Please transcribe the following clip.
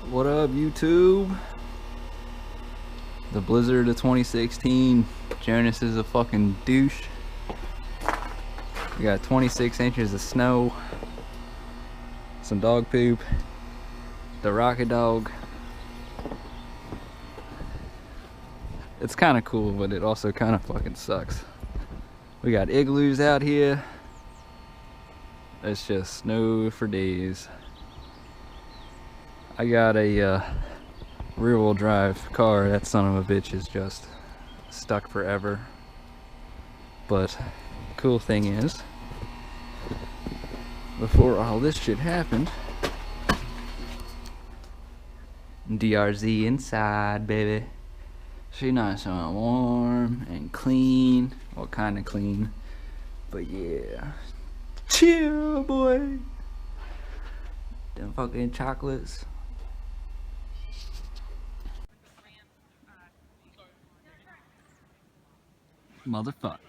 What up, YouTube? The blizzard of 2016. Jonas is a fucking douche. We got 26 inches of snow, some dog poop, the rocket dog. It's kind of cool, but it also kind of fucking sucks. We got igloos out here. It's just snow for days. I got a rear-wheel drive car. That son of a bitch is just stuck forever. But cool thing is, before all this shit happened, DRZ inside, baby. She nice and warm and clean. Well, kind of clean, but yeah. Chill, boy. Them fucking chocolates. Motherfuck.